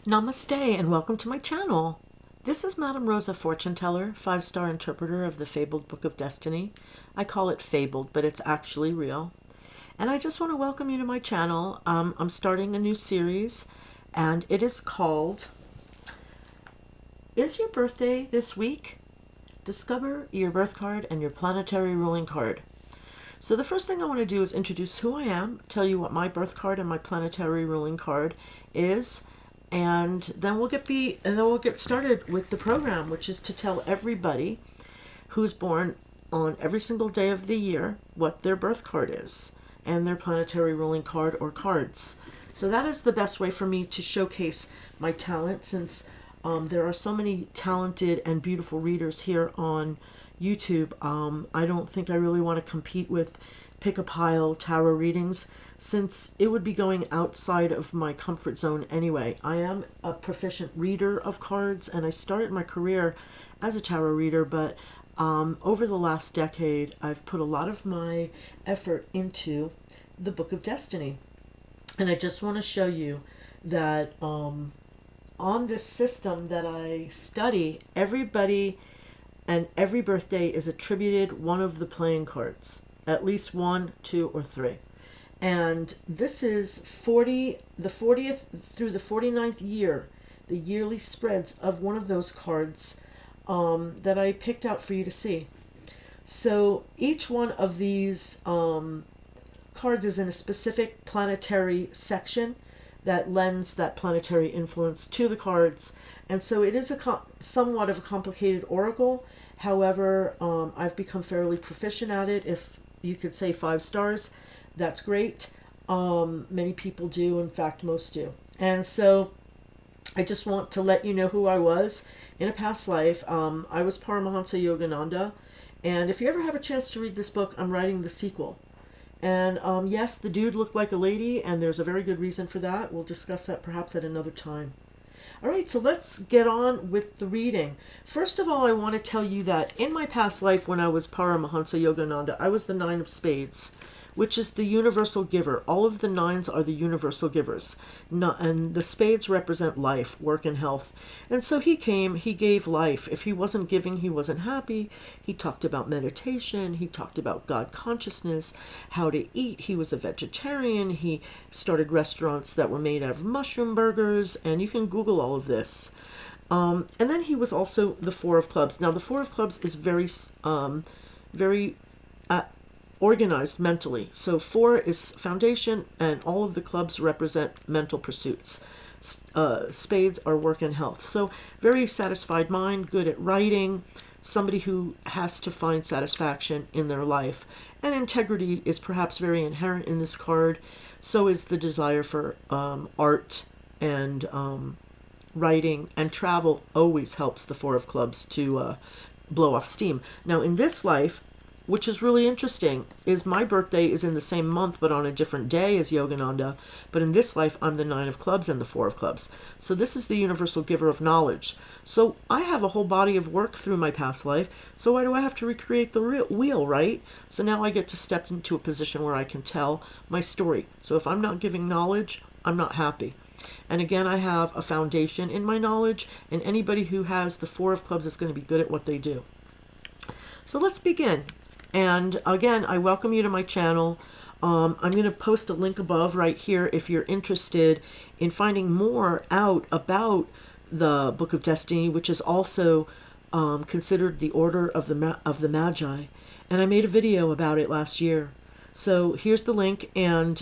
Namaste and welcome to my channel. This is Madame Rosa Fortune Teller, 5-star interpreter of the Fabled Book of Destiny. I call it fabled, but it's actually real. And I just want to welcome you to my channel. I'm starting a new series, and it is called Is Your Birthday This Week? Discover your birth card and your planetary ruling card. So the first thing I want to do is introduce who I am, tell you what my birth card and my planetary ruling card is, and then we'll get started with the program, which is to tell everybody who's born on every single day of the year what their birth card is and their planetary ruling card or cards. So that is the best way for me to showcase my talent, since there are so many talented and beautiful readers here on YouTube. I don't think I really want to compete with pick-a-pile tarot readings, since it would be going outside of my comfort zone anyway. I am a proficient reader of cards, and I started my career as a tarot reader, but over the last decade, I've put a lot of my effort into the Book of Destiny. And I just want to show you that on this system that I study, everybody and every birthday is attributed one of the playing cards, at least 1, 2, or 3. And this is the 40th through the 49th year, the yearly spreads of one of those cards that I picked out for you to see. So each one of these cards is in a specific planetary section that lends that planetary influence to the cards. And so it is somewhat of a complicated oracle. However, I've become fairly proficient at it. If you could say 5 stars, that's great. Many people do. In fact, most do. And so I just want to let you know who I was in a past life. I was Paramahansa Yogananda. And if you ever have a chance to read this book, I'm writing the sequel. And yes, the dude looked like a lady, and there's a very good reason for that. We'll discuss that perhaps at another time. All right, so let's get on with the reading. First of all, I want to tell you that in my past life, when I was Paramahansa Yogananda, I was the 9 of Spades, which is the universal giver. All of the 9s are the universal givers. And the spades represent life, work, and health. And so he came, he gave life. If he wasn't giving, he wasn't happy. He talked about meditation. He talked about God consciousness, how to eat. He was a vegetarian. He started restaurants that were made out of mushroom burgers. And you can Google all of this. And then he was also the 4 of Clubs. Now, the 4 of Clubs is very organized mentally. So 4 is foundation, and all of the clubs represent mental pursuits. Spades are work and health. So very satisfied mind, good at writing, somebody who has to find satisfaction in their life. And integrity is perhaps very inherent in this card. So is the desire for art and writing, and travel always helps the 4 of Clubs to blow off steam. Now in this life, which is really interesting, is my birthday is in the same month but on a different day as Yogananda. But in this life, I'm the 9 of Clubs and the 4 of Clubs. So this is the universal giver of knowledge. So I have a whole body of work through my past life. So why do I have to recreate the wheel, right? So now I get to step into a position where I can tell my story. So if I'm not giving knowledge, I'm not happy. And again, I have a foundation in my knowledge, and anybody who has the 4 of Clubs is going to be good at what they do. So let's begin. And again, I welcome you to my channel. I'm going to post a link above right here if you're interested in finding more out about the Book of Destiny, which is also considered the Order of the Magi. And I made a video about it last year. So here's the link, and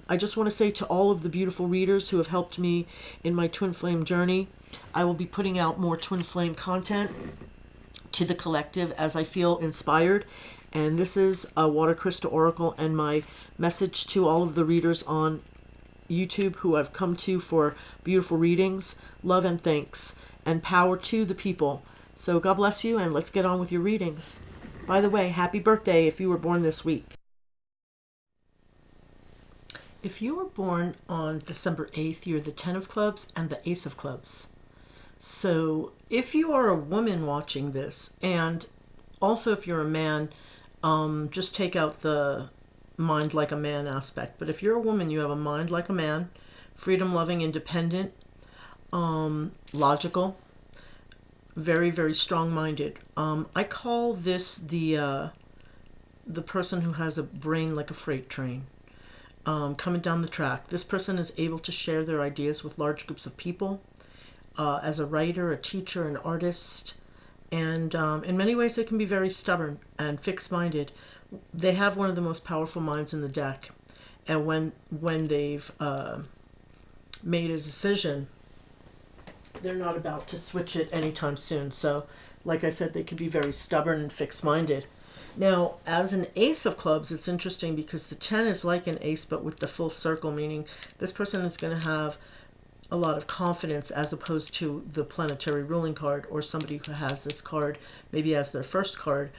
I just want to say to all of the beautiful readers who have helped me in my twin flame journey, I will be putting out more twin flame content to the collective as I feel inspired. And this is a Water Crystal Oracle, and my message to all of the readers on YouTube who I've come to for beautiful readings: love and thanks, and power to the people. So God bless you, and let's get on with your readings. By the way, happy birthday if you were born this week. If you were born on December 8th, you're the 10 of Clubs and the Ace of Clubs. So if you are a woman watching this, and also if you're a man, just take out the mind like a man aspect. But if you're a woman, you have a mind like a man, freedom loving, independent, logical, very, very strong-minded. I call this the person who has a brain like a freight train, coming down the track. This person is able to share their ideas with large groups of people, as a writer, a teacher, an artist, and in many ways they can be very stubborn and fixed-minded. They have one of the most powerful minds in the deck, and when they've made a decision, they're not about to switch it anytime soon. So, like I said, they can be very stubborn and fixed-minded. Now, as an ace of clubs, it's interesting because the 10 is like an ace, but with the full circle, meaning this person is going to have a lot of confidence as opposed to the planetary ruling card, or somebody who has this card maybe as their first card.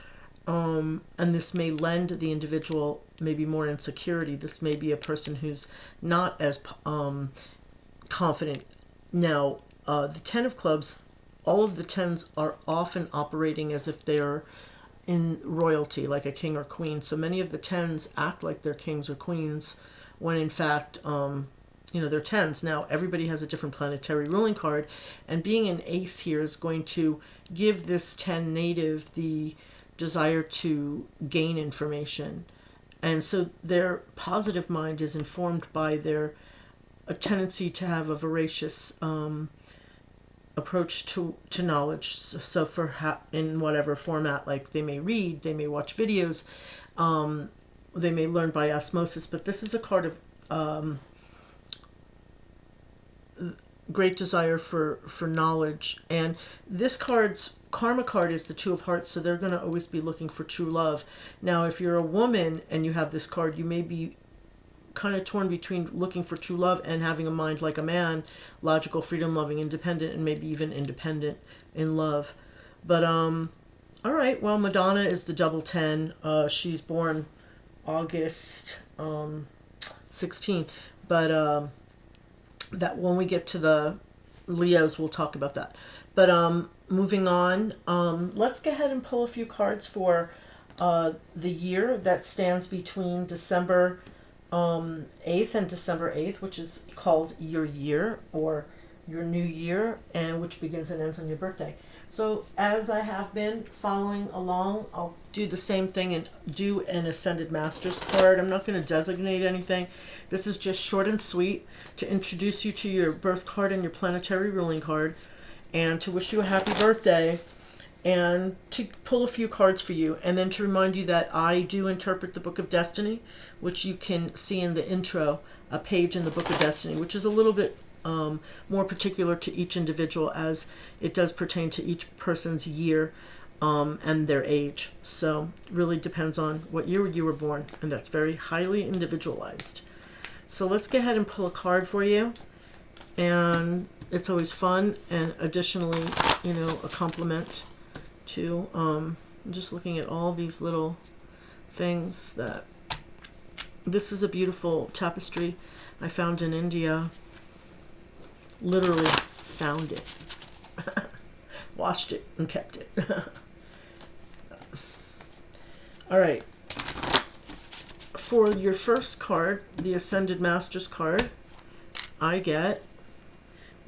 And this may lend the individual maybe more insecurity. This may be a person who's not as confident. Now, the 10 of clubs, all of the 10s are often operating as if they're in royalty, like a king or queen. So many of the 10s act like they're kings or queens when in fact, they're 10s. Now, everybody has a different planetary ruling card, and being an ace here is going to give this 10 native the desire to gain information. And so their positive mind is informed by their a tendency to have a voracious approach to knowledge. So in whatever format, like they may read, they may watch videos, they may learn by osmosis, but this is a card of great desire for knowledge. And this card's karma card is the 2 of hearts, so they're going to always be looking for true love. Now, if you're a woman and you have this card, you may be kind of torn between looking for true love and having a mind like a man, logical, freedom loving, independent, and maybe even independent in love. But all right, well, Madonna is the double 10. She's born August 16th, but that when we get to the Leos, we'll talk about that. But moving on, let's go ahead and pull a few cards for the year that stands between December 8th and December 8th, which is called your year or your new year, and which begins and ends on your birthday. So as I have been following along, I'll do the same thing and do an Ascended Masters card. I'm not going to designate anything. This is just short and sweet to introduce you to your birth card and your planetary ruling card, and to wish you a happy birthday, and to pull a few cards for you, and then to remind you that I do interpret the Book of Destiny, which you can see in the intro, a page in the Book of Destiny, which is a little bit more particular to each individual, as it does pertain to each person's year and their age. So really depends on what year you were born, and that's very highly individualized. So let's go ahead and pull a card for you, and it's always fun, and additionally, a compliment to I'm just looking at all these little things. That this is a beautiful tapestry I found in India. Literally found it, washed it, and kept it. All right, for your first card, the Ascended Masters card, I get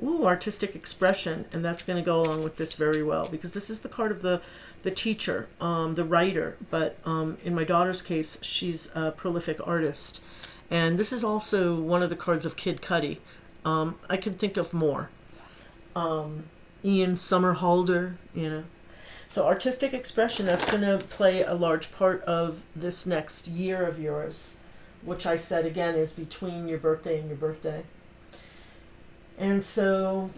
artistic expression, and that's going to go along with this very well, because this is the card of the teacher, the writer, but in my daughter's case, she's a prolific artist, and this is also one of the cards of Kid Cudi. I can think of more. Ian Somerhalder, So artistic expression, that's going to play a large part of this next year of yours, which I said again is between your birthday and your birthday. And so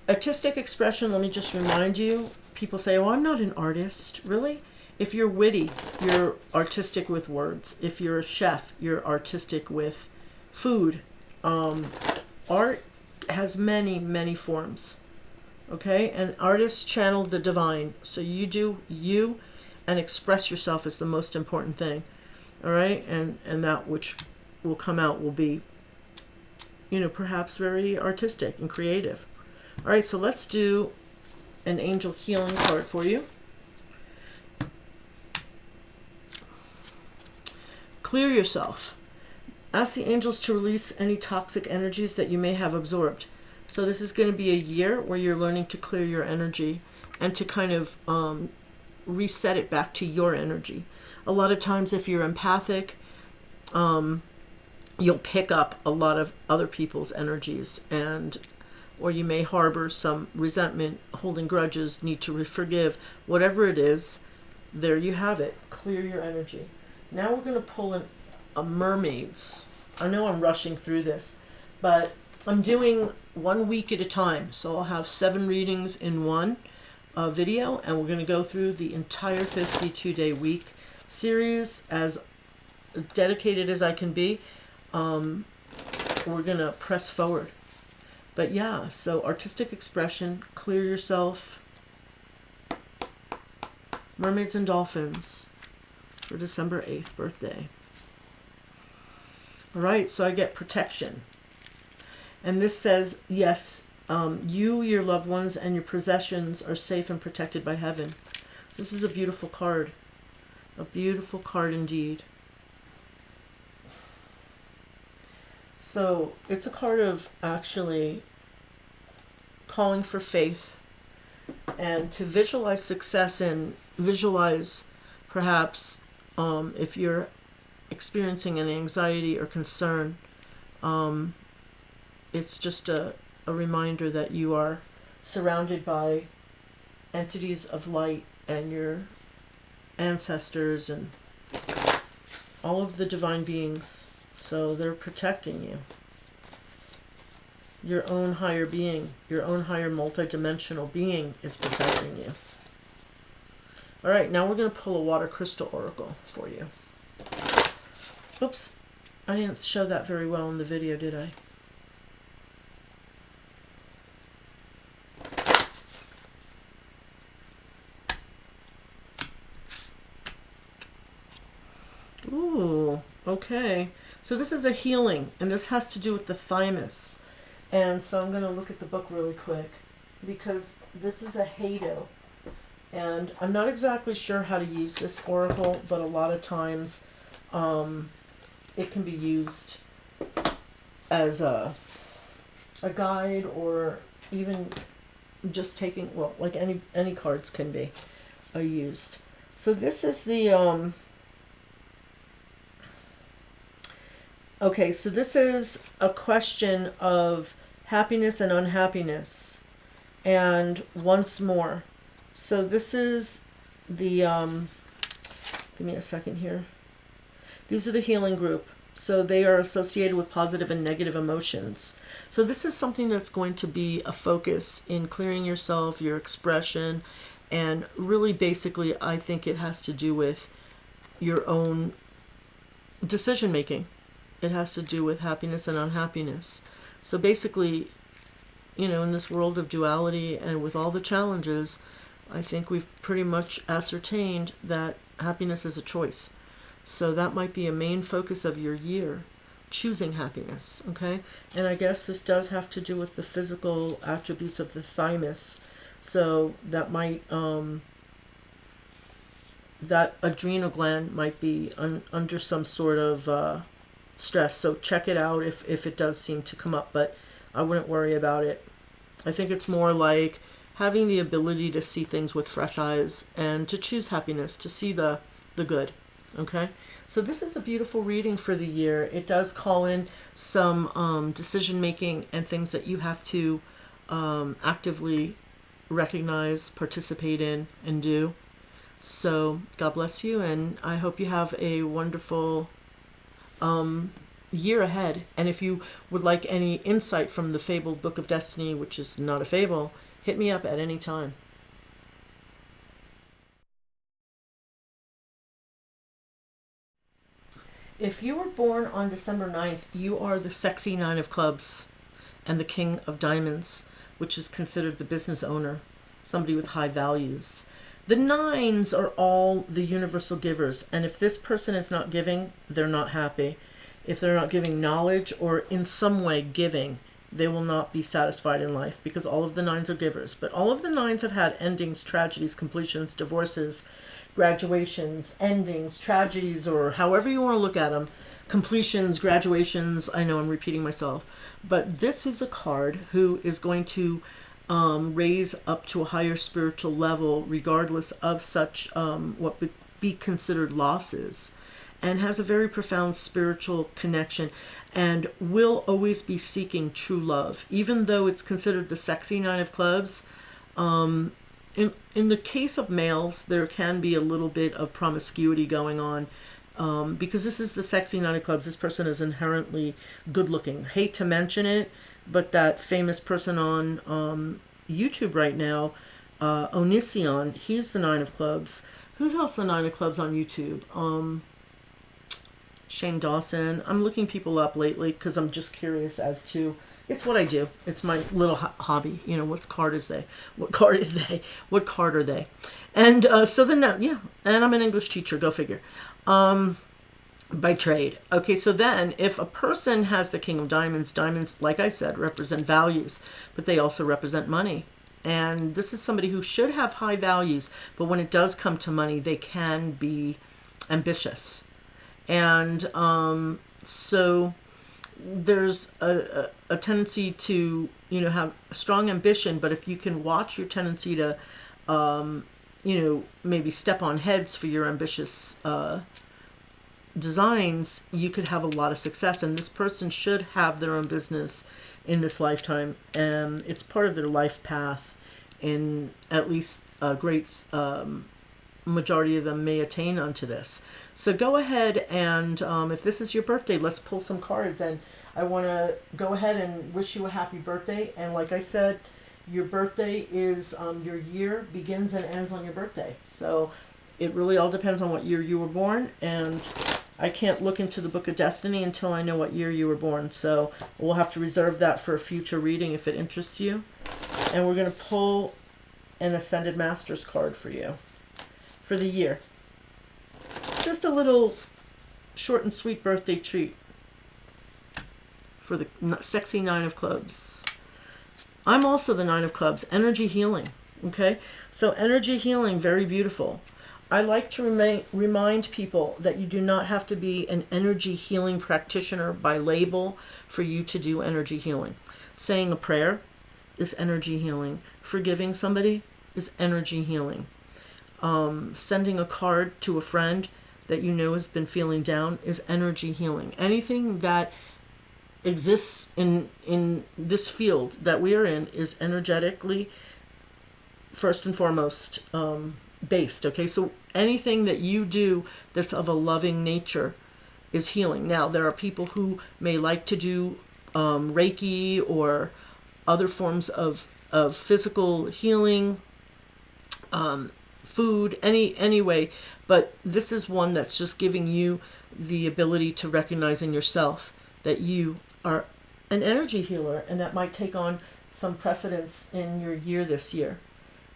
artistic expression, let me just remind you, people say, oh, I'm not an artist. Really? If you're witty, you're artistic with words. If you're a chef, you're artistic with food. Art has many, many forms. Okay? And artists channel the divine. So you do you, and express yourself is the most important thing. All right? And that which will come out will be, perhaps very artistic and creative. All right, so let's do an angel healing card for you. Clear yourself. Ask the angels to release any toxic energies that you may have absorbed. So this is going to be a year where you're learning to clear your energy and to kind of reset it back to your energy. A lot of times if you're empathic, you'll pick up a lot of other people's energies, and or you may harbor some resentment, holding grudges, need to forgive. Whatever it is, there you have it. Clear your energy. Now we're going to pull in a mermaids. I know I'm rushing through this, but I'm doing 1 week at a time. So I'll have 7 readings in one video, and we're going to go through the entire 52-day week series as dedicated as I can be. We're going to press forward. But yeah, so artistic expression, clear yourself. Mermaids and dolphins for December 8th birthday. All right, so I get protection. And this says, yes, you, your loved ones, and your possessions are safe and protected by heaven. This is a beautiful card. A beautiful card indeed. So it's a card of actually calling for faith and to visualize success, and visualize perhaps if you're experiencing an anxiety or concern, it's just a reminder that you are surrounded by entities of light and your ancestors and all of the divine beings. So they're protecting you. Your own higher being, your own higher multidimensional being is protecting you. All right, now we're going to pull a water crystal oracle for you. Oops, I didn't show that very well in the video, did I? Ooh, okay. So this is a healing, and this has to do with the thymus. And so I'm going to look at the book really quick, because this is a Hado. And I'm not exactly sure how to use this oracle, but a lot of times it can be used as a guide, or even just taking, well, like any cards can be used. So this is the okay, so this is a question of happiness and unhappiness. And once more. So this is the, give me a second here. These are the healing group. So they are associated with positive and negative emotions. So this is something that's going to be a focus in clearing yourself, your expression, and really basically I think it has to do with your own decision making. It has to do with happiness and unhappiness. So basically, you know, in this world of duality and with all the challenges, I think we've pretty much ascertained that happiness is a choice. So that might be a main focus of your year, choosing happiness, okay? And I guess this does have to do with the physical attributes of the thymus. So that might, that adrenal gland might be under some sort of stress. So check it out if it does seem to come up, but I wouldn't worry about it. I think it's more like having the ability to see things with fresh eyes and to choose happiness, to see the good. Okay, so this is a beautiful reading for the year. It does call in some decision making and things that you have to actively recognize, participate in, and do. So God bless you, and I hope you have a wonderful year ahead. And if you would like any insight from the fabled Book of Destiny, which is not a fable, hit me up at any time. If you were born on December 9th, you are the sexy 9 of clubs and the king of diamonds, which is considered the business owner, somebody with high values. The 9s are all the universal givers, and if this person is not giving, they're not happy. If they're not giving knowledge or in some way giving, they will not be satisfied in life, because all of the 9s are givers. But all of the 9s have had endings, tragedies, completions, divorces, graduations, endings, tragedies, or however you want to look at them, completions, graduations. I know I'm repeating myself, but this is a card who is going to raise up to a higher spiritual level regardless of such what would be considered losses, and has a very profound spiritual connection, and will always be seeking true love, even though it's considered the sexy nine of clubs. In the case of males, there can be a little bit of promiscuity going on, because this is the sexy nine of clubs. This person is inherently good looking. Hate to mention it, but that famous person on YouTube right now, Onision, he's the nine of clubs. Who's else the nine of clubs on YouTube? Shane Dawson. I'm looking people up lately because I'm just curious as to, it's what I do. It's my little hobby. You know, what card is they? What card is they? What card are they? And so then, yeah, and I'm an English teacher. Go figure. By trade. Okay, so then if a person has the King of Diamonds, diamonds, like I said, represent values, but they also represent money. And this is somebody who should have high values, but when it does come to money, they can be ambitious. And so there's a tendency to, you know, have strong ambition, but if you can watch your tendency to, you know, maybe step on heads for your ambitious designs, you could have a lot of success. And this person should have their own business in this lifetime, and it's part of their life path, in at least a great majority of them may attain unto this. So go ahead and if this is your birthday, let's pull some cards, and I want to go ahead and wish you a happy birthday. And like I said, your birthday is your year begins and ends on your birthday, so it really all depends on what year you were born, and I can't look into the Book of Destiny until I know what year you were born, so we'll have to reserve that for a future reading if it interests you. And we're going to pull an Ascended Masters card for you for the year. Just a little short and sweet birthday treat for the sexy nine of clubs. I'm also the nine of clubs, energy healing. Okay, so energy healing, very beautiful. I like to remind people that you do not have to be an energy healing practitioner by label for you to do energy healing. Saying a prayer is energy healing. Forgiving somebody is energy healing. Sending a card to a friend that you know has been feeling down is energy healing. Anything that exists in this field that we are in is energetically, first and foremost, based. Okay, so anything that you do that's of a loving nature is healing. Now, there are people who may like to do Reiki or other forms of physical healing, food, anyway, but this is one that's just giving you the ability to recognize in yourself that you are an energy healer, and that might take on some precedence in your year this year.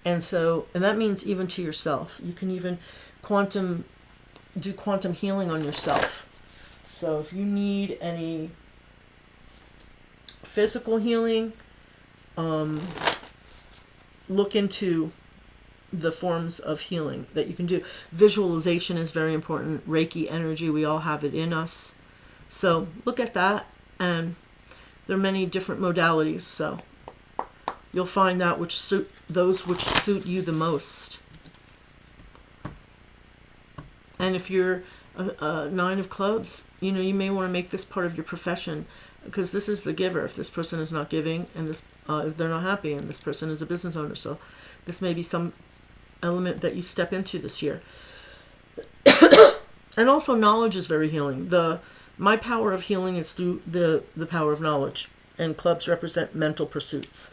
And that means even to yourself. You can even do quantum healing on yourself. So if you need any physical healing, look into the forms of healing that you can do. Visualization is very important. Reiki energy, we all have it in us. So look at that, and there are many different modalities. So you'll find that those which suit you the most. And if you're a nine of clubs, you know, you may want to make this part of your profession, because this is the giver. If this person is not giving, and this they're not happy, and this person is a business owner, so this may be some element that you step into this year. And also, knowledge is very healing. My power of healing is through the power of knowledge, and clubs represent mental pursuits.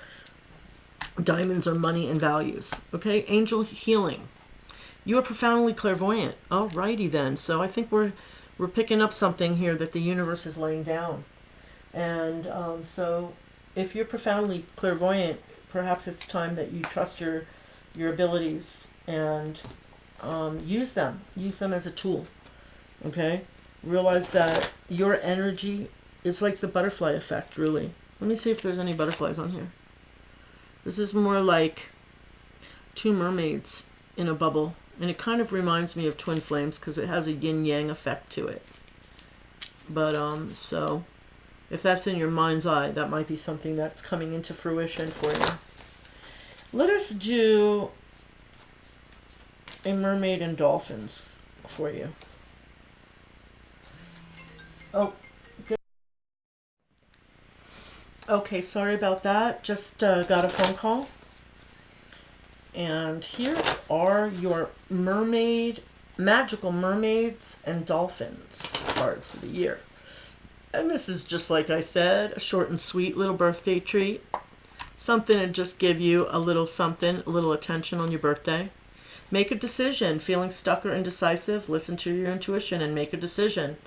Diamonds are money and values. Okay, angel healing. You are profoundly clairvoyant. Alrighty then. So I think we're picking up something here that the universe is laying down. And so if you're profoundly clairvoyant, perhaps it's time that you trust your abilities and use them. Use them as a tool. Okay? Realize that your energy is like the butterfly effect, really. Let me see if there's any butterflies on here. This is more like two mermaids in a bubble, And it kind of reminds me of twin flames because it has a yin-yang effect to it. But, so if that's in your mind's eye, that might be something that's coming into fruition for you. Let us do a mermaid and dolphins for you. Oh, good. Okay, sorry about that. Just got a phone call. And here are your magical mermaids and dolphins card for the year. And this is just like I said, a short and sweet little birthday treat. Something to just give you a little something, a little attention on your birthday. Make a decision. Feeling stuck or indecisive, listen to your intuition and make a decision.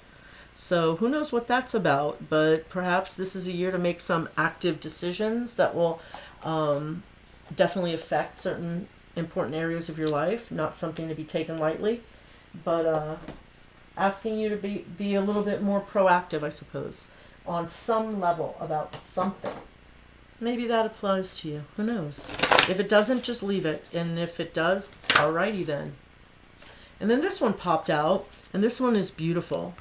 So who knows what that's about, but perhaps this is a year to make some active decisions that will definitely affect certain important areas of your life. Not something to be taken lightly, but asking you to be a little bit more proactive, I suppose, on some level about something. Maybe that applies to you. Who knows? If it doesn't, just leave it. And if it does, alrighty then. And then this one popped out, and this one is beautiful.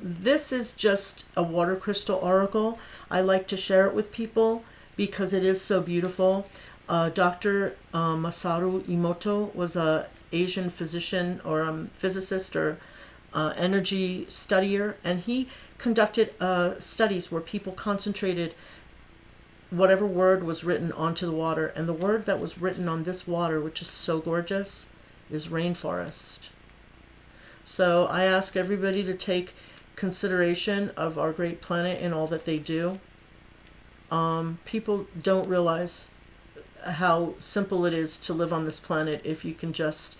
This is just a water crystal oracle. I like to share it with people because it is so beautiful. Dr. Masaru Emoto was a Asian physician or physicist or energy studier, and he conducted studies where people concentrated whatever word was written onto the water, and the word that was written on this water, which is so gorgeous, is rainforest. So I ask everybody to take consideration of our great planet and all that they do. People don't realize how simple it is to live on this planet if you can just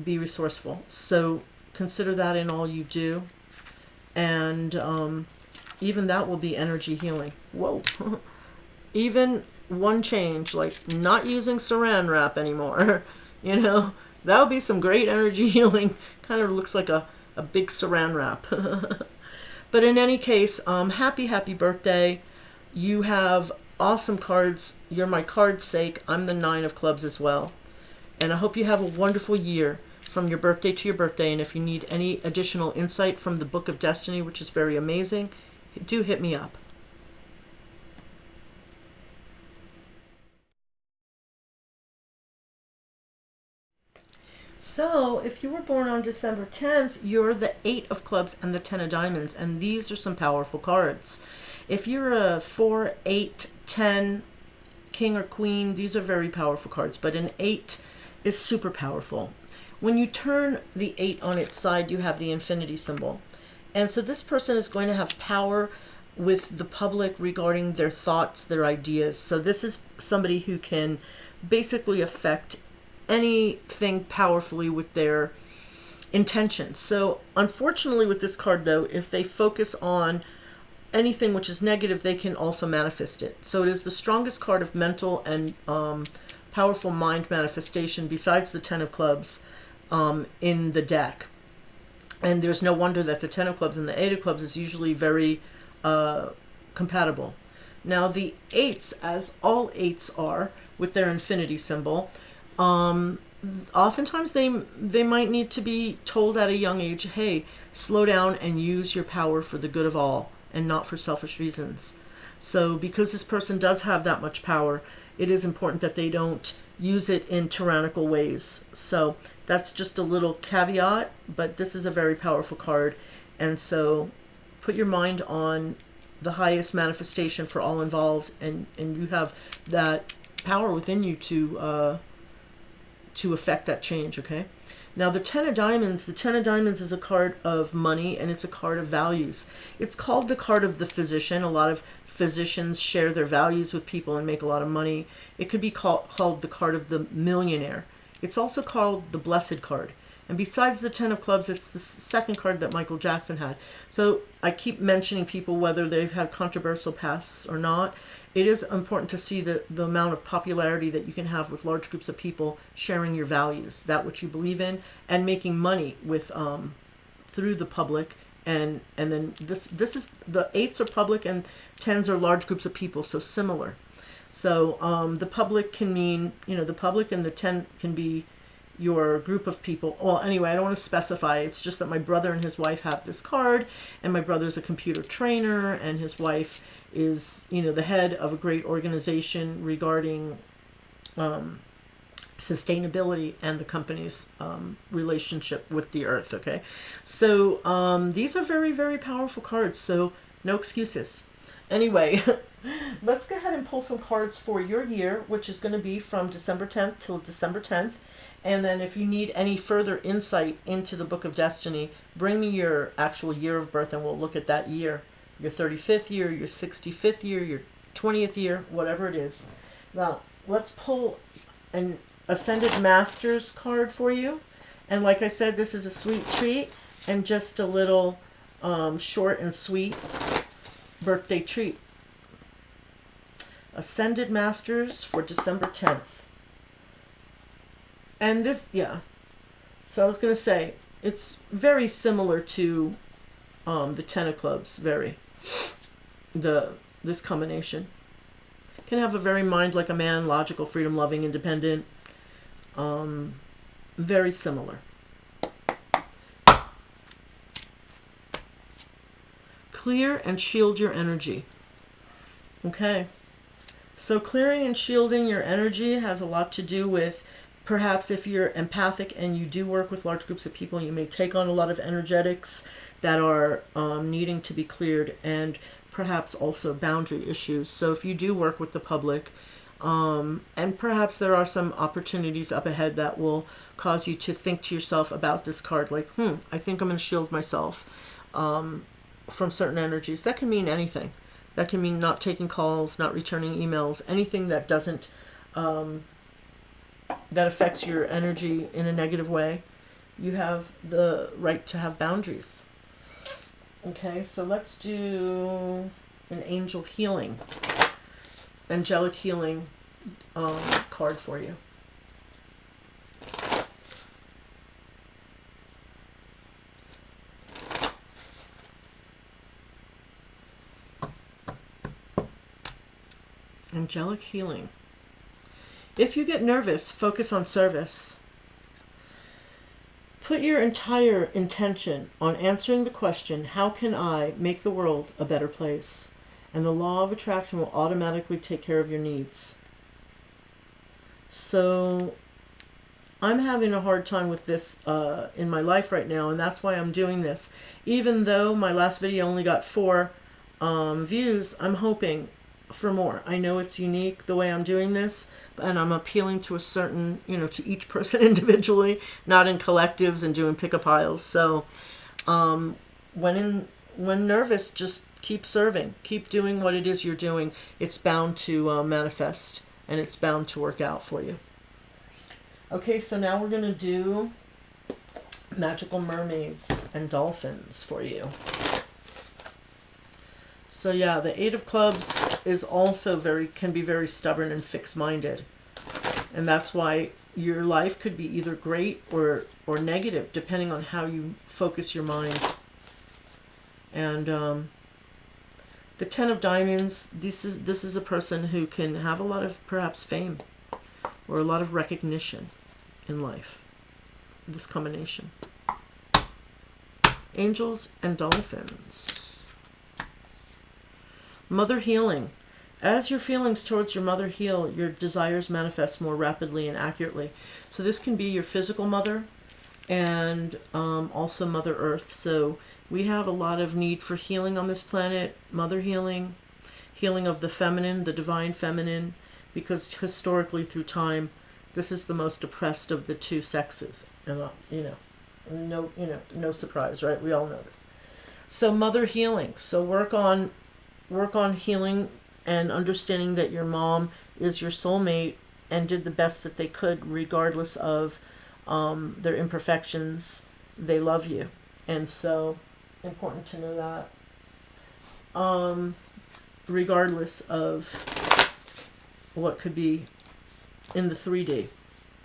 be resourceful. So consider that in all you do. And even that will be energy healing. Whoa. Even one change, like not using saran wrap anymore, that would be some great energy healing. Kind of looks like a big saran wrap. But in any case, happy birthday. You have awesome cards. You're my card's sake. I'm the 9 of clubs as well. And I hope you have a wonderful year from your birthday to your birthday. And if you need any additional insight from the Book of Destiny, which is very amazing, do hit me up. So, if you were born on December 10th, you're the 8 of clubs and the 10 of diamonds, and these are some powerful cards. If you're a 4, 8, 10, king or queen, these are very powerful cards, but an 8 is super powerful. When you turn the 8 on its side, you have the infinity symbol. And so this person is going to have power with the public regarding their thoughts, their ideas. So this is somebody who can basically affect anything powerfully with their intentions. So unfortunately with this card though, if they focus on anything which is negative, they can also manifest it. So it is the strongest card of mental and powerful mind manifestation besides the 10 of clubs in the deck. And there's no wonder that the 10 of clubs and the 8 of clubs is usually very compatible. Now the 8s, as all 8s are, with their infinity symbol, oftentimes they might need to be told at a young age, hey, slow down and use your power for the good of all and not for selfish reasons. So because this person does have that much power, it is important that they don't use it in tyrannical ways. So that's just a little caveat, but this is a very powerful card. And so put your mind on the highest manifestation for all involved, and you have that power within you to affect that change, okay? Now the 10 of diamonds is a card of money, and it's a card of values. It's called the card of the physician. A lot of physicians share their values with people and make a lot of money. It could be called the card of the millionaire. It's also called the blessed card. And besides the 10 of clubs, it's the second card that Michael Jackson had. So I keep mentioning people, whether they've had controversial pasts or not. It is important to see the amount of popularity that you can have with large groups of people sharing your values, that which you believe in, and making money with through the public. And then this is, the 8s are public and 10s are large groups of people, so similar. So the public can mean, the public, and the 10 can be your group of people. Well, anyway, I don't want to specify. It's just that my brother and his wife have this card, and my brother's a computer trainer, and his wife is, you know, the head of a great organization regarding sustainability and the company's relationship with the earth. Okay, so these are very, very powerful cards, so no excuses. Anyway, let's go ahead and pull some cards for your year, which is going to be from December 10th till December 10th. And then if you need any further insight into the Book of Destiny, bring me your actual year of birth and we'll look at that year. Your 35th year, your 65th year, your 20th year, whatever it is. Now, let's pull an Ascended Masters card for you. And like I said, this is a sweet treat and just a little short and sweet birthday treat. Ascended Masters for December 10th. And this, yeah. So I was going to say, it's very similar to the Ten of Clubs, very. This combination. Can have a very mind like a man, logical, freedom-loving, independent. Very similar. Clear and shield your energy. Okay. So clearing and shielding your energy has a lot to do with perhaps if you're empathic and you do work with large groups of people, you may take on a lot of energetics that are needing to be cleared, and perhaps also boundary issues. So if you do work with the public, and perhaps there are some opportunities up ahead that will cause you to think to yourself about this card, like, I think I'm going to shield myself from certain energies. That can mean anything. That can mean not taking calls, not returning emails, anything that doesn't, that affects your energy in a negative way. You have the right to have boundaries. Okay, so let's do an angel healing, angelic healing card for you. Angelic healing. If you get nervous, focus on service. Put your entire intention on answering the question, how can I make the world a better place? And the law of attraction will automatically take care of your needs. So I'm having a hard time with this in my life right now, and that's why I'm doing this. Even though my last video only got 4 views, I'm hoping for more. I know it's unique the way I'm doing this, and I'm appealing to a certain, to each person individually, not in collectives and doing pick-up piles. So when nervous, just keep serving, keep doing what it is you're doing. It's bound to manifest, and it's bound to work out for you. Okay, so now we're going to do magical mermaids and dolphins for you. So yeah, the 8 of Clubs is also can be very stubborn and fixed-minded. And that's why your life could be either great or negative, depending on how you focus your mind. And the 10 of Diamonds, this is a person who can have a lot of perhaps fame or a lot of recognition in life. This combination. Angels and dolphins. Mother healing. As your feelings towards your mother heal, your desires manifest more rapidly and accurately. So this can be your physical mother and also Mother Earth. So we have a lot of need for healing on this planet. Mother healing, healing of the feminine, the divine feminine, because historically through time, this is the most oppressed of the 2 sexes. And no surprise, right? We all know this. So mother healing. So work on healing and understanding that your mom is your soulmate and did the best that they could regardless of their imperfections. They love you. And so important to know that. Regardless of what could be in the 3D,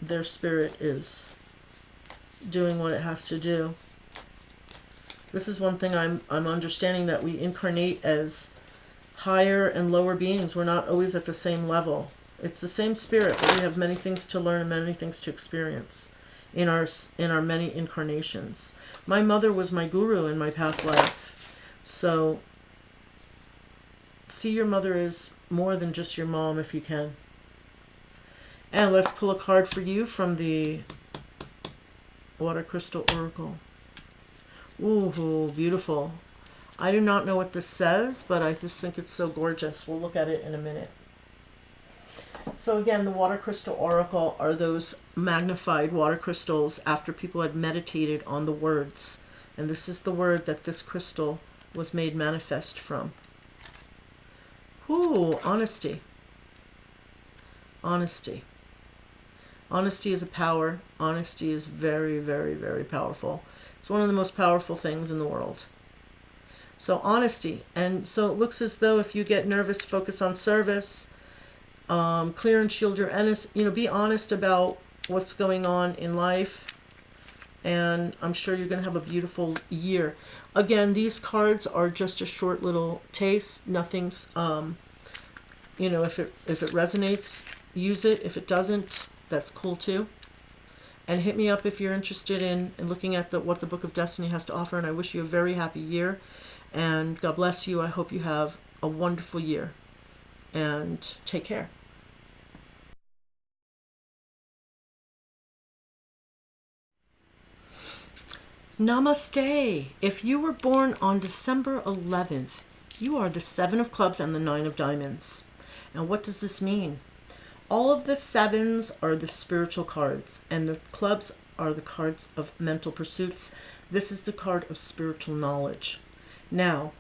their spirit is doing what it has to do. This is one thing I'm understanding, that we incarnate as higher and lower beings. We're not always at the same level. It's the same spirit, but we have many things to learn and many things to experience. in our many incarnations. My mother was my guru in my past life. So see your mother is more than just your mom if you can. And let's pull a card for you from the Water Crystal Oracle. Ooh, beautiful. I do not know what this says, but I just think it's so gorgeous. We'll look at it in a minute. So again, the Water Crystal Oracle are those magnified water crystals after people had meditated on the words. And this is the word that this crystal was made manifest from. Ooh, honesty. Honesty. Honesty is a power. Honesty is very, very, very powerful. It's one of the most powerful things in the world. So honesty. And so it looks as though if you get nervous, focus on service. Clear and shield your enemies. You know, be honest about what's going on in life. And I'm sure you're going to have a beautiful year. Again, these cards are just a short little taste. Nothing's, you know, if it resonates, use it. If it doesn't, that's cool too. And hit me up if you're interested in looking at what the Book of Destiny has to offer. And I wish you a very happy year. And God bless you. I hope you have a wonderful year. And take care. Namaste. If you were born on December 11th, you are the 7 of clubs and the 9 of diamonds. And what does this mean? All of the 7s are the spiritual cards, and the clubs are the cards of mental pursuits. This is the card of spiritual knowledge. Now,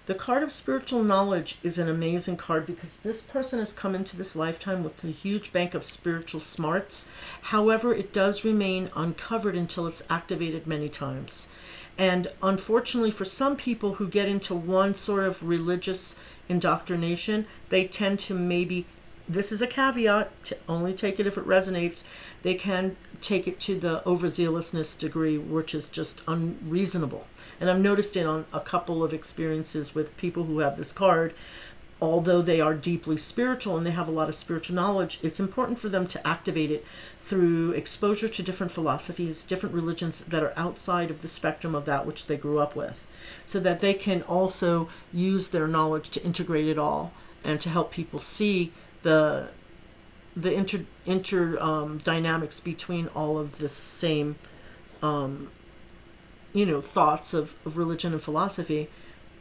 the card of spiritual knowledge is an amazing card because this person has come into this lifetime with a huge bank of spiritual smarts. However, it does remain uncovered until it's activated many times. And unfortunately, for some people who get into one sort of religious indoctrination, they tend to maybe, this is a caveat, to only take it if it resonates, they can take it to the overzealousness degree, which is just unreasonable. And I've noticed it on a couple of experiences with people who have this card. Although they are deeply spiritual and they have a lot of spiritual knowledge, it's important for them to activate it through exposure to different philosophies, different religions that are outside of the spectrum of that which they grew up with, so that they can also use their knowledge to integrate it all and to help people see the dynamics between all of the same you know, thoughts of religion and philosophy,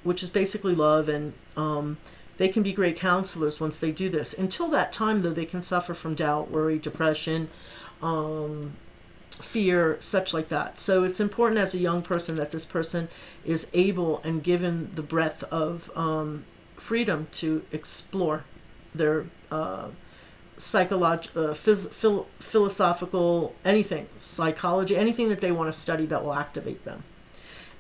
which is basically love. And they can be great counselors once they do this. Until that time, though, they can suffer from doubt, worry, depression, fear, such like that. So it's important as a young person that this person is able and given the breadth of freedom to explore their psychological, philosophical, anything, psychology, anything that they want to study that will activate them.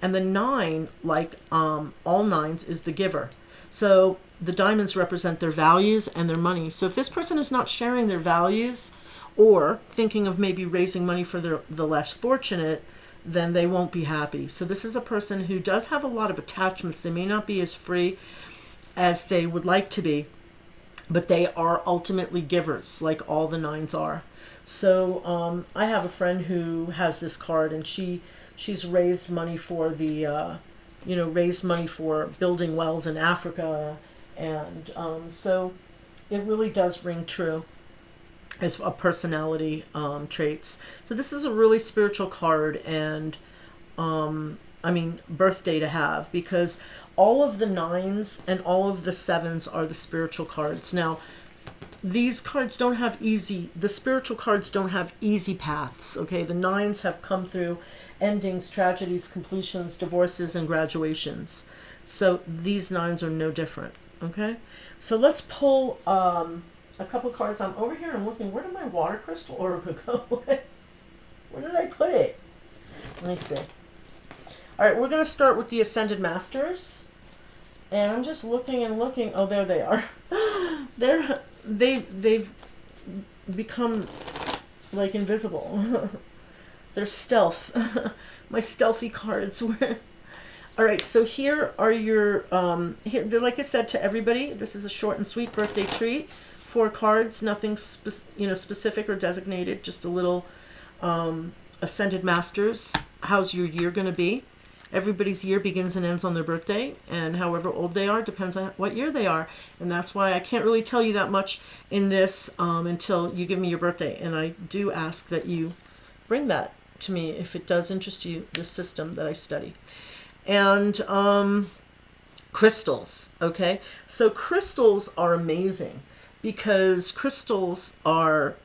And the 9, like all 9s, is the giver. So the diamonds represent their values and their money. So if this person is not sharing their values or thinking of maybe raising money for the less fortunate, then they won't be happy. So this is a person who does have a lot of attachments. They may not be as free as they would like to be, but they are ultimately givers, like all the 9s are. So I have a friend who has this card, and she's raised money for the, raised money for building wells in Africa. And so it really does ring true as a personality traits. So this is a really spiritual card, and birthday to have, because all of the 9s and all of the 7s are the spiritual cards. Now, these cards don't have the spiritual cards don't have easy paths, okay? The 9s have come through endings, tragedies, completions, divorces, and graduations. So these 9s are no different, okay? So let's pull a couple cards. I'm over here and looking, where did my water crystal oracle go? Where did I put it? Let me see. All right, we're going to start with the Ascended Masters. And I'm just looking and looking. Oh, there they are. They've become like invisible. They're stealth. My stealthy cards were. All right, so here are your like I said to everybody, this is a short and sweet birthday treat. 4 cards, nothing specific or designated, just a little Ascended Masters, how's your year going to be? Everybody's year begins and ends on their birthday, and however old they are depends on what year they are. And that's why I can't really tell you that much in this until you give me your birthday. And I do ask that you bring that to me if it does interest you, this system that I study. And crystals, okay? So crystals are amazing because crystals are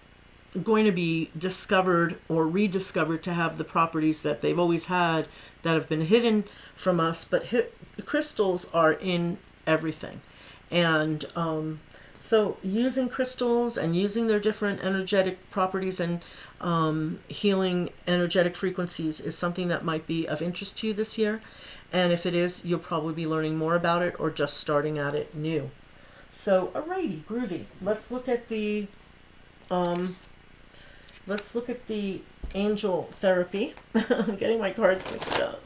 going to be discovered or rediscovered to have the properties that they've always had that have been hidden from us. But crystals are in everything. And so using crystals and using their different energetic properties and healing energetic frequencies is something that might be of interest to you this year. And if it is, you'll probably be learning more about it or just starting at it new. So, alrighty, groovy. Let's look at the angel therapy. I'm getting my cards mixed up.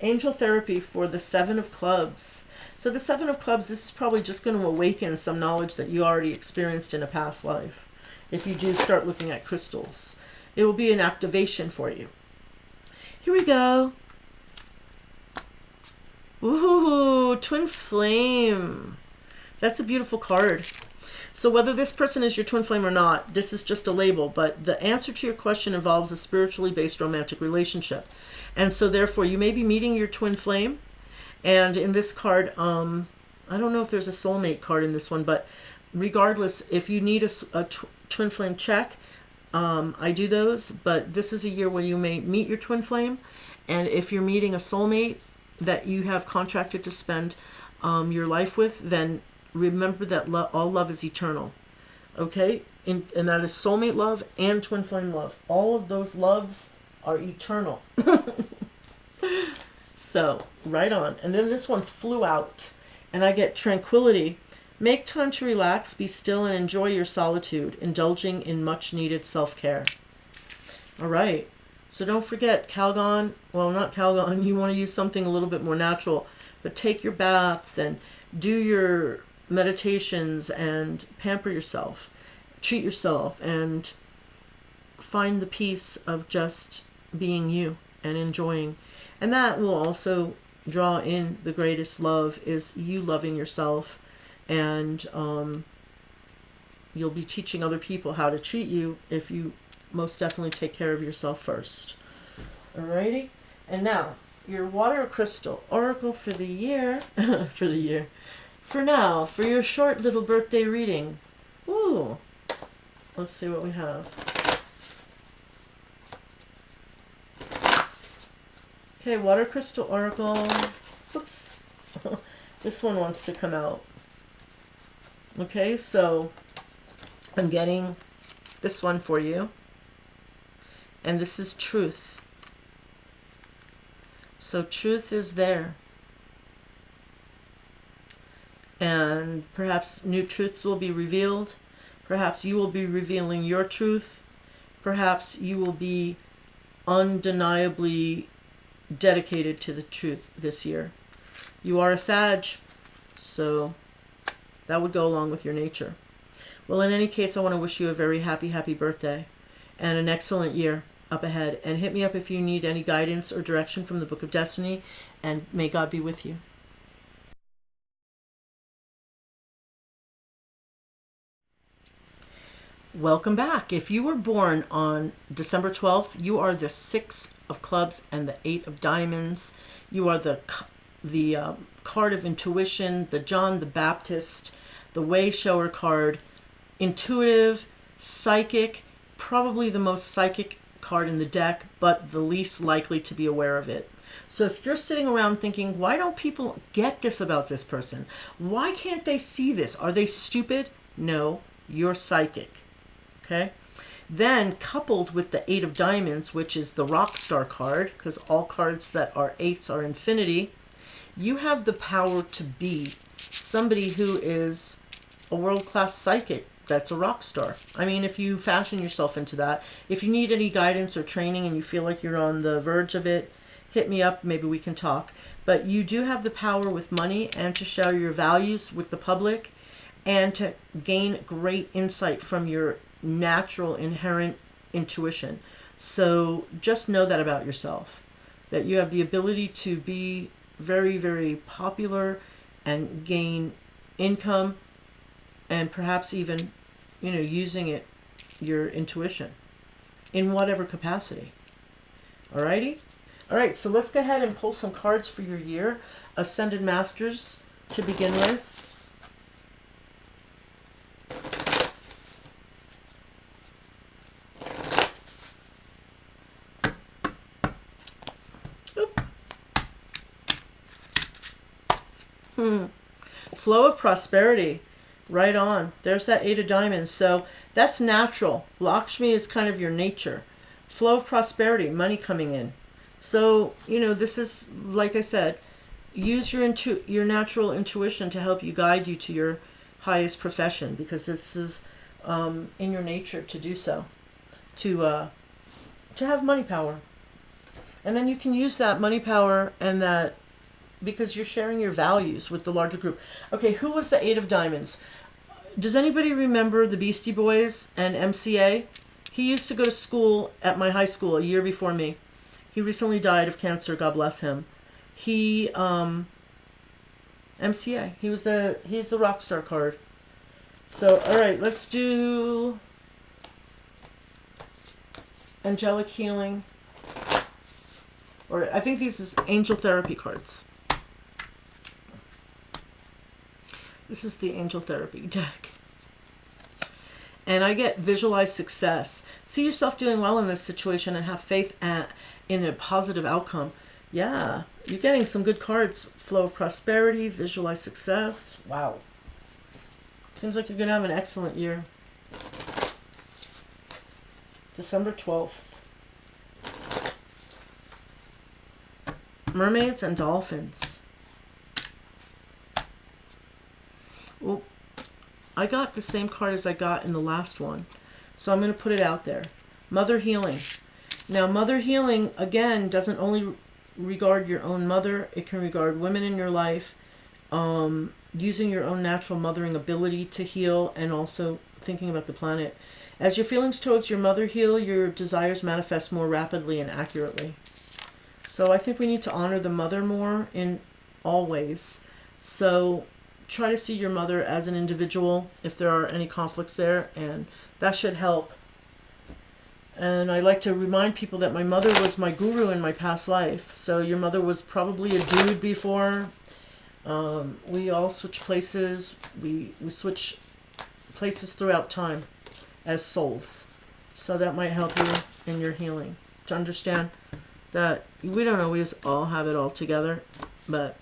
Angel therapy for the Seven of Clubs. So the Seven of Clubs, this is probably just going to awaken some knowledge that you already experienced in a past life. If you do start looking at crystals, it will be an activation for you. Here we go. Ooh, Twin Flame. That's a beautiful card. So whether this person is your twin flame or not, this is just a label, but the answer to your question involves a spiritually based romantic relationship. And so therefore you may be meeting your twin flame. And in this card, I don't know if there's a soulmate card in this one, but regardless, if you need a twin flame check, I do those, but this is a year where you may meet your twin flame. And if you're meeting a soulmate that you have contracted to spend your life with, then remember that all love is eternal. Okay? And that is soulmate love and twin flame love. All of those loves are eternal. So, right on. And then this one flew out. And I get tranquility. Make time to relax, be still, and enjoy your solitude, indulging in much needed self-care. All right. So don't forget Calgon. Well, not Calgon. You want to use something a little bit more natural. But take your baths and do your meditations and pamper yourself. Treat yourself and find the peace of just being you and enjoying. And that will also draw in the greatest love, is you loving yourself. And you'll be teaching other people how to treat you if you most definitely take care of yourself first. Alrighty? And now, your water crystal oracle for the year, for now, for your short little birthday reading. Ooh. Let's see what we have. Okay, water crystal oracle. Oops. This one wants to come out. Okay, so I'm getting this one for you. And this is truth. So truth is there. And perhaps new truths will be revealed. Perhaps you will be revealing your truth. Perhaps you will be undeniably dedicated to the truth this year. You are a Sag, so that would go along with your nature. Well, in any case, I want to wish you a very happy, happy birthday and an excellent year up ahead. And hit me up if you need any guidance or direction from the Book of Destiny, and may God be with you. Welcome back. If you were born on December 12th, you are the 6 of clubs and the 8 of diamonds. You are the card of intuition, the John the Baptist, the way shower card, intuitive, psychic, probably the most psychic card in the deck, but the least likely to be aware of it. So if you're sitting around thinking, why don't people get this about this person? Why can't they see this? Are they stupid? No, you're psychic. Okay? Then coupled with the 8 of diamonds, which is the rock star card, because all cards that are 8s are infinity, you have the power to be somebody who is a world-class psychic that's a rock star. I mean, if you fashion yourself into that, if you need any guidance or training and you feel like you're on the verge of it, hit me up, maybe we can talk. But you do have the power with money and to share your values with the public and to gain great insight from your natural inherent intuition. So just know that about yourself, that you have the ability to be very, very popular and gain income, and perhaps even, using your intuition in whatever capacity. Alrighty? Alright, so let's go ahead and pull some cards for your year. Ascended Masters to begin with. Flow of prosperity. Right on. There's that 8 of diamonds. So that's natural. Lakshmi is kind of your nature. Flow of prosperity, money coming in. So, this is, like I said, use your natural intuition to help you guide you to your highest profession, because this is in your nature to do so, to have money power. And then you can use that money power and that, because you're sharing your values with the larger group. Okay, who was the 8 of diamonds? Does anybody remember the Beastie Boys and MCA? He used to go to school at my high school a year before me. He recently died of cancer, God bless him. He, MCA, he's the rock star card. So, all right, let's do angelic healing. Or I think these is angel therapy cards. This is the angel therapy deck. And I get visualize success. See yourself doing well in this situation and have faith in a positive outcome. Yeah, you're getting some good cards. Flow of prosperity, visualize success. Wow. Seems like you're going to have an excellent year. December 12th. Mermaids and dolphins. Well, I got the same card as I got in the last one, so I'm going to put it out there. Mother healing. Now, mother healing, again, doesn't only regard your own mother. It can regard women in your life, using your own natural mothering ability to heal, and also thinking about the planet. As your feelings towards your mother heal, your desires manifest more rapidly and accurately. So I think we need to honor the mother more in all ways. So try to see your mother as an individual if there are any conflicts there, and that should help. And I like to remind people that my mother was my guru in my past life. So your mother was probably a dude before. We all switch places. We switch places throughout time as souls. So that might help you in your healing, to understand that we don't always all have it all together, but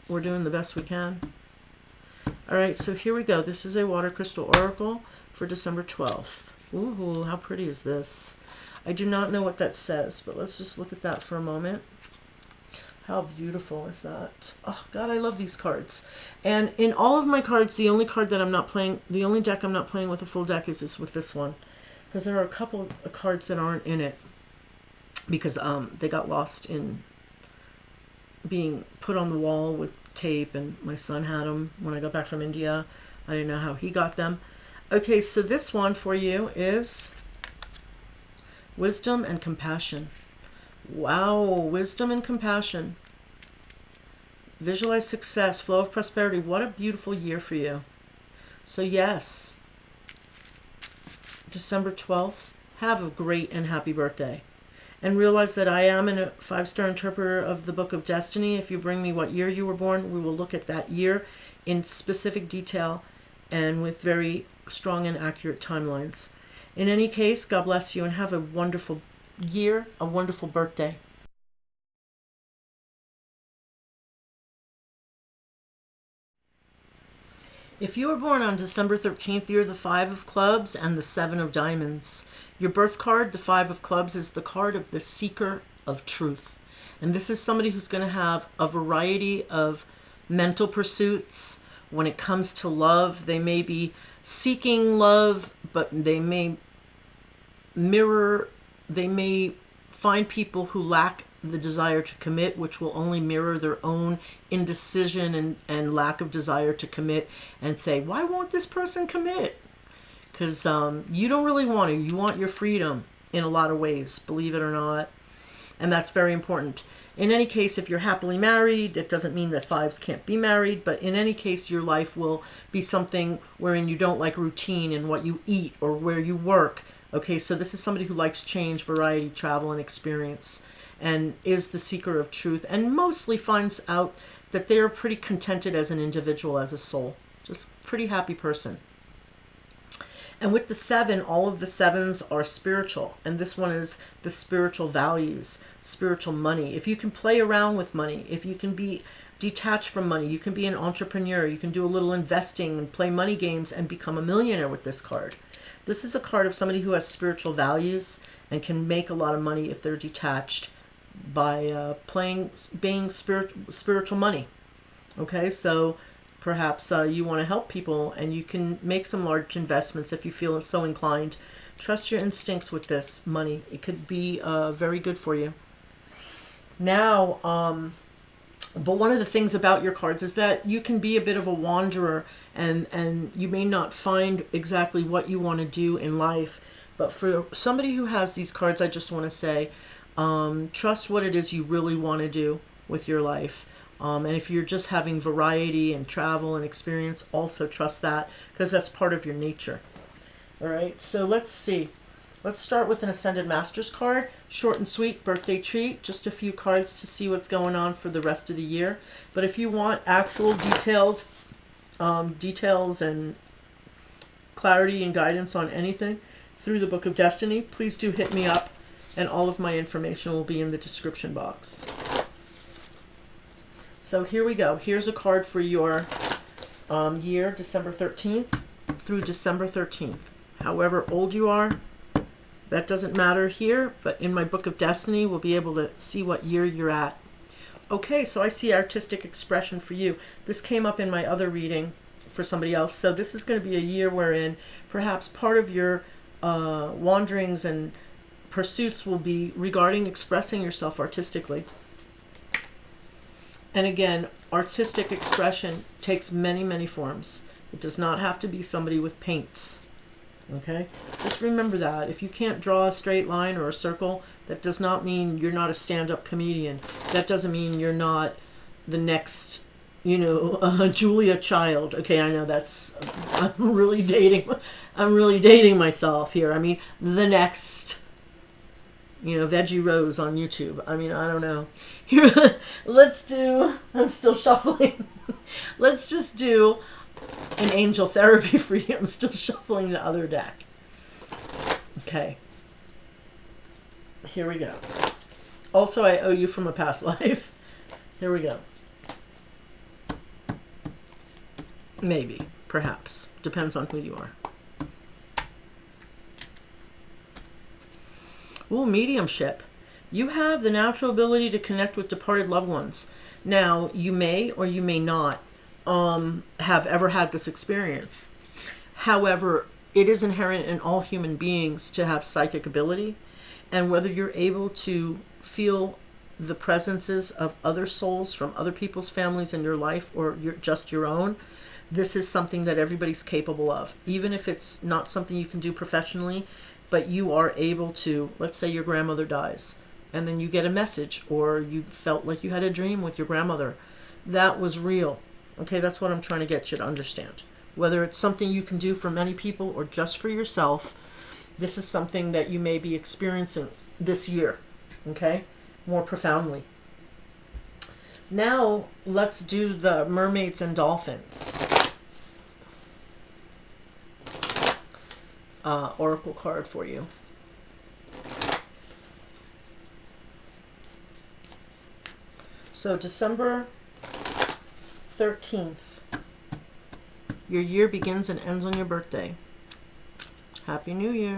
we're doing the best we can. All right, so here we go. This is a water crystal oracle for December 12th. Ooh, how pretty is this? I do not know what that says, but let's just look at that for a moment. How beautiful is that? Oh, God, I love these cards. And in all of my cards, the only card that I'm not playing, the only deck I'm not playing with a full deck is with this one. Because there are a couple of cards that aren't in it. Because they got lost in being put on the wall with tape, and my son had them when I got back from India. I didn't know how he got them. Okay, so this one for you is wisdom and compassion. Wow, wisdom and compassion. Visualize success, flow of prosperity. What a beautiful year for you. So yes, December 12th, have a great and happy birthday. And realize that I am a 5-star interpreter of the Book of Destiny. If you bring me what year you were born, we will look at that year in specific detail and with very strong and accurate timelines. In any case, God bless you and have a wonderful year, a wonderful birthday. If you were born on December 13th, you're the 5 of clubs and the 7 of diamonds. Your birth card, the 5 of clubs, is the card of the seeker of truth. And this is somebody who's going to have a variety of mental pursuits. When it comes to love, they may be seeking love, but they may find people who lack the desire to commit, which will only mirror their own indecision and lack of desire to commit, and say, why won't this person commit? Because you don't really want to. You want your freedom. in a lot of ways, believe it or not. And that's very important. In any case, if you're happily married, it doesn't mean that fives can't be married, but in any case, your life will be something wherein you don't like routine in what you eat or where you work. Okay, so this is somebody who likes change, variety, travel, and experience, and is the seeker of truth, and mostly finds out that they're pretty contented as an individual, as a soul. Just pretty happy person. And with the 7, all of the 7s are spiritual. And this one is the spiritual values, spiritual money. If you can play around with money, if you can be detached from money, you can be an entrepreneur, you can do a little investing and play money games and become a millionaire with this card. This is a card of somebody who has spiritual values and can make a lot of money if they're detached by being spiritual money. Okay, so perhaps you want to help people and you can make some large investments if you feel so inclined. Trust your instincts with this money. It could be very good for you. Now, but one of the things about your cards is that you can be a bit of a wanderer and you may not find exactly what you want to do in life. But for somebody who has these cards, I just want to say, trust what it is you really want to do with your life. And if you're just having variety and travel and experience, also trust that, because that's part of your nature. All right, so let's see. Let's start with an Ascended Masters card. Short and sweet, birthday treat. Just a few cards to see what's going on for the rest of the year. But if you want actual detailed details and clarity and guidance on anything through the Book of Destiny, please do hit me up, and all of my information will be in the description box. So here we go. Here's a card for your year, December 13th through December 13th. However old you are, that doesn't matter here, but in my Book of Destiny, we'll be able to see what year you're at. Okay, so I see artistic expression for you. This came up in my other reading for somebody else. So this is going to be a year wherein perhaps part of your wanderings and pursuits will be regarding expressing yourself artistically. And again, artistic expression takes many, many forms. It does not have to be somebody with paints. Okay? Just remember that. If you can't draw a straight line or a circle, that does not mean you're not a stand-up comedian. That doesn't mean you're not the next, Julia Child. Okay, I know that's, I'm really dating myself here. I mean, the next, Veggie Rose on YouTube. I mean, I don't know. Here, I'm still shuffling. Let's just do an angel therapy for you. I'm still shuffling the other deck. Okay. Here we go. Also, I owe you from a past life. Here we go. Maybe. Perhaps. Depends on who you are. Ooh, mediumship. You have the natural ability to connect with departed loved ones. Now, you may or you may not have ever had this experience. However, it is inherent in all human beings to have psychic ability. And whether you're able to feel the presences of other souls from other people's families in your life or just your own, this is something that everybody's capable of. Even if it's not something you can do professionally, but you are able to, let's say your grandmother dies, and then you get a message, or you felt like you had a dream with your grandmother. That was real. Okay, that's what I'm trying to get you to understand. Whether it's something you can do for many people or just for yourself, this is something that you may be experiencing this year, okay, more profoundly. Now, let's do the mermaids and dolphins. Oracle card for you. So December 13th, your year begins and ends on your birthday. Happy New Year.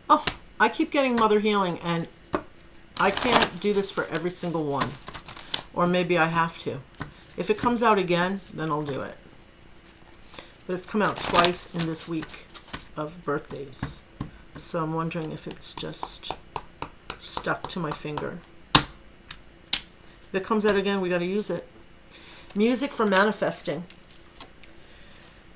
Oh, I keep getting Mother Healing, and I can't do this for every single one. Or maybe I have to. If it comes out again, then I'll do it. But it's come out twice in this week of birthdays. So I'm wondering if it's just stuck to my finger. If it comes out again, we got to use it. Music for manifesting.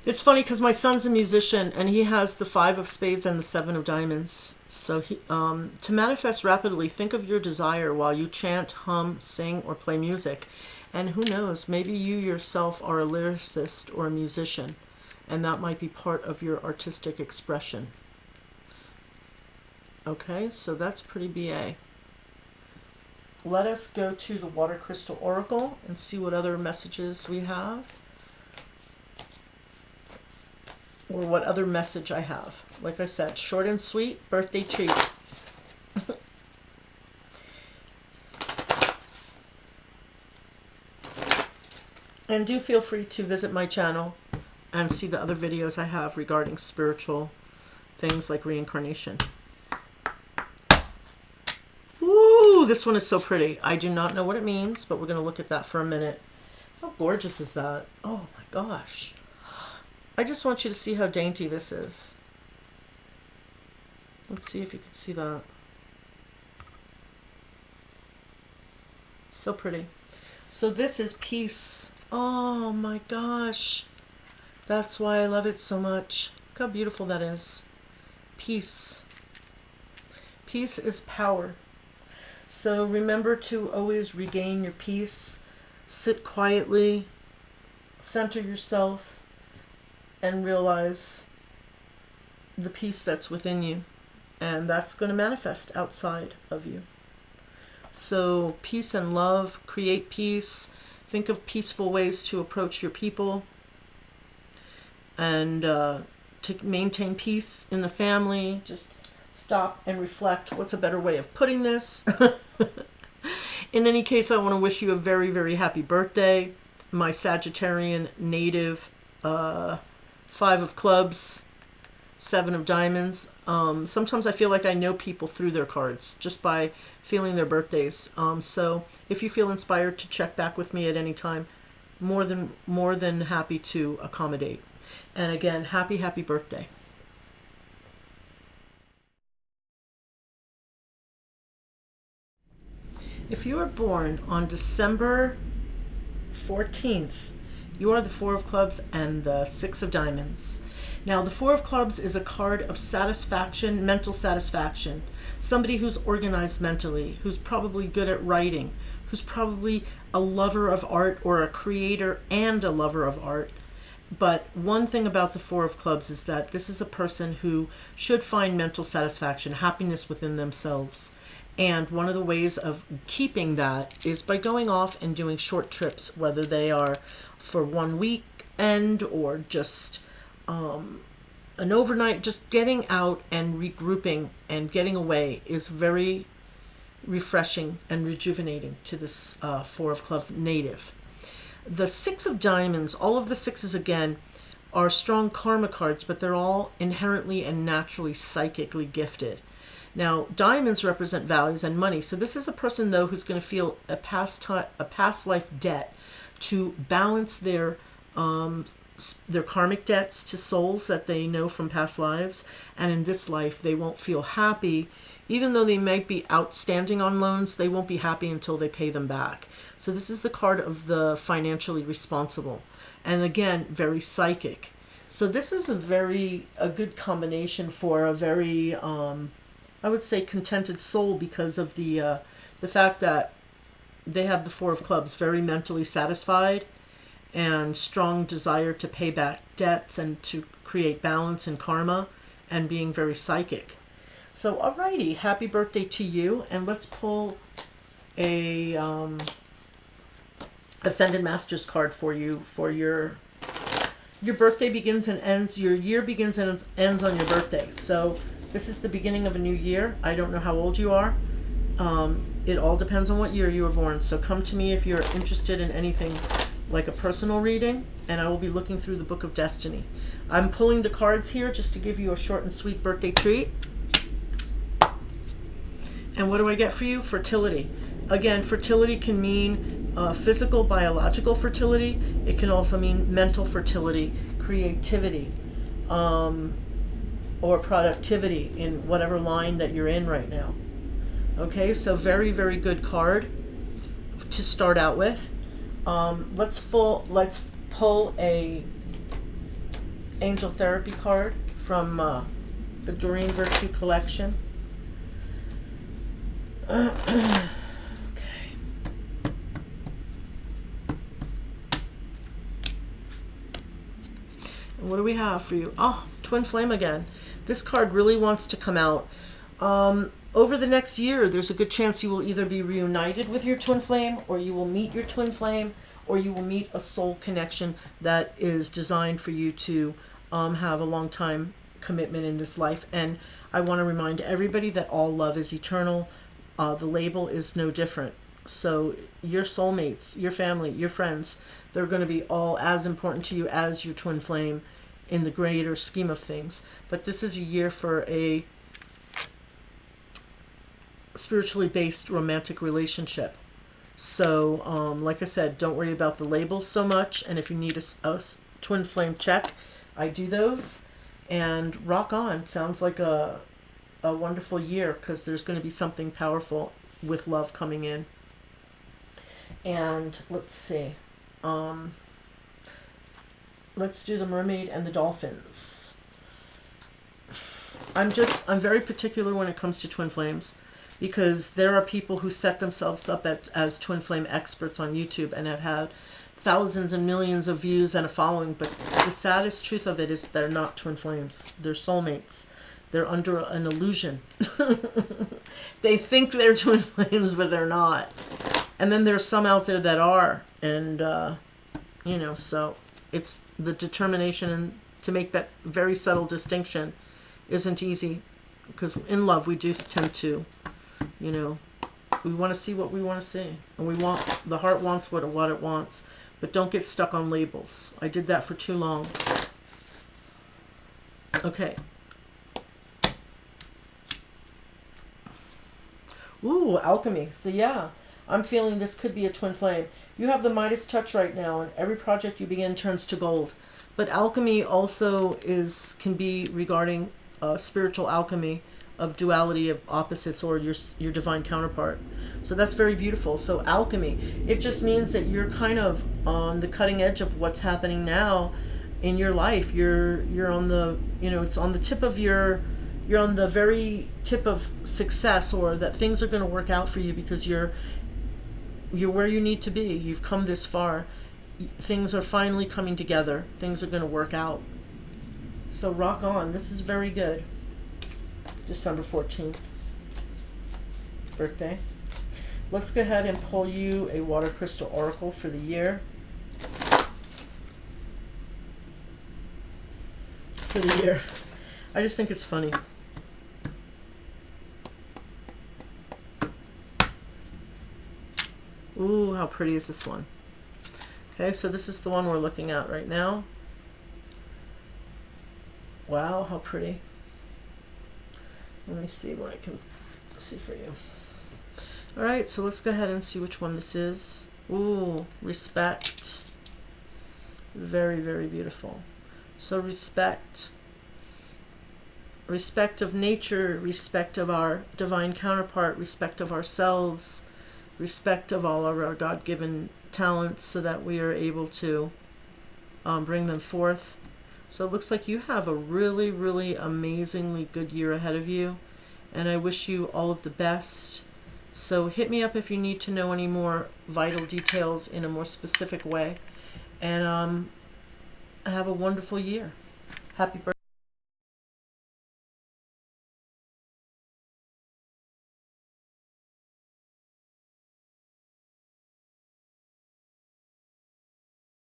It's funny because my son's a musician and he has the 5 of spades and the 7 of diamonds. So to manifest rapidly, think of your desire while you chant, hum, sing, or play music. And who knows, maybe you yourself are a lyricist or a musician, and that might be part of your artistic expression. Okay, so that's pretty BA. Let us go to the Water Crystal Oracle and see what other messages we have, or what other message I have. Like I said, short and sweet, birthday treat. And do feel free to visit my channel and see the other videos I have regarding spiritual things like reincarnation. Ooh, this one is so pretty. I do not know what it means, but we're going to look at that for a minute. How gorgeous is that? Oh my gosh. I just want you to see how dainty this is. Let's see if you can see that. So pretty. So this is peace. Oh my gosh. That's why I love it so much. Look how beautiful that is. Peace. Peace is power. So remember to always regain your peace. Sit quietly. Center yourself. And realize the peace that's within you. And that's going to manifest outside of you. So peace and love. Create peace. Think of peaceful ways to approach your people. And to maintain peace in the family. Just stop and reflect. What's a better way of putting this? In any case, I want to wish you a very, very happy birthday. My Sagittarian native 5 of clubs, 7 of diamonds. Sometimes I feel like I know people through their cards just by feeling their birthdays. So if you feel inspired to check back with me at any time, more than happy to accommodate. And again, happy birthday. If you are born on December 14th, you are the 4 of clubs and the 6 of diamonds. Now, the 4 of clubs is a card of satisfaction, mental satisfaction. Somebody who's organized mentally, who's probably good at writing, who's probably a lover of art or a creator and a lover of art. But one thing about the 4 of clubs is that this is a person who should find mental satisfaction, happiness within themselves. And one of the ways of keeping that is by going off and doing short trips, whether they are for 1 weekend or just an overnight. Just getting out and regrouping and getting away is very refreshing and rejuvenating to this 4 of clubs native. The 6 of diamonds, all of the 6s again, are strong karma cards, but they're all inherently and naturally psychically gifted. Now, diamonds represent values and money. So this is a person, though, who's going to feel a past life debt to balance their karmic debts to souls that they know from past lives. And in this life, they won't feel happy. Even though they might be outstanding on loans, they won't be happy until they pay them back. So this is the card of the financially responsible. And again, very psychic. So this is a good combination for a very... I would say contented soul, because of the fact that they have the 4 of clubs, very mentally satisfied and strong desire to pay back debts and to create balance in karma and being very psychic. So alrighty, happy birthday to you, and let's pull a Ascended Masters card for you for your birthday begins and ends. Your year begins and ends on your birthday. So this is the beginning of a new year. I don't know how old you are. It all depends on what year you were born. So come to me if you're interested in anything like a personal reading, and I will be looking through the Book of Destiny. I'm pulling the cards here just to give you a short and sweet birthday treat. And what do I get for you? Fertility. Again, fertility can mean physical, biological fertility. It can also mean mental fertility, creativity, or productivity in whatever line that you're in right now. Okay, so very, very good card to start out with. Let's pull a Angel Therapy card from the Doreen Virtue collection. Okay. And what do we have for you? Oh, Twin Flame again. This card really wants to come out. Over the next year, there's a good chance you will either be reunited with your twin flame, or you will meet your twin flame, or you will meet a soul connection that is designed for you to have a long time commitment in this life. And I want to remind everybody that all love is eternal. The label is no different. So your soulmates, your family, your friends, they're going to be all as important to you as your twin flame in the greater scheme of things. But this is a year for a spiritually based romantic relationship. So like I said, don't worry about the labels so much. And if you need a twin flame check, I do those. And rock on. Sounds like a wonderful year, because there's going to be something powerful with love coming in. And let's see. Let's do the mermaid and the dolphins. I'm very particular when it comes to twin flames, because there are people who set themselves up as twin flame experts on YouTube and have had thousands and millions of views and a following, but the saddest truth of it is they're not twin flames. They're soulmates. They're under an illusion. They think they're twin flames, but they're not. And then there's some out there that are. And, you know, so it's the determination to make that very subtle distinction isn't easy, because in love we do tend to, you know, we want to see what we want to see, and the heart wants what it wants, but don't get stuck on labels. I did that for too long. Okay. Ooh, alchemy. So yeah, I'm feeling this could be a twin flame. You have the Midas touch right now, and every project you begin turns to gold. But alchemy also can be regarding spiritual alchemy of duality of opposites, or your divine counterpart. So that's very beautiful. So alchemy, it just means that you're kind of on the cutting edge of what's happening now in your life. You're on the, you know, it's on the tip of you're on the very tip of success, or that things are going to work out for you, because you're where you need to be. You've come this far. Things are finally coming together. Things are going to work out. So rock on. This is very good. December 14th birthday. Let's go ahead and pull you a water crystal oracle for the year. I just think it's funny. Ooh, how pretty is this one? Okay, so this is the one we're looking at right now. Wow, how pretty. Let me see what I can see for you. All right, so let's go ahead and see which one this is. Ooh, respect. Very, very beautiful. So respect. Respect of nature, respect of our divine counterpart, respect of ourselves, respect of all of our God-given talents, so that we are able to bring them forth. So it looks like you have a really, really amazingly good year ahead of you, and I wish you all of the best. So hit me up if you need to know any more vital details in a more specific way, and have a wonderful year. Happy birthday.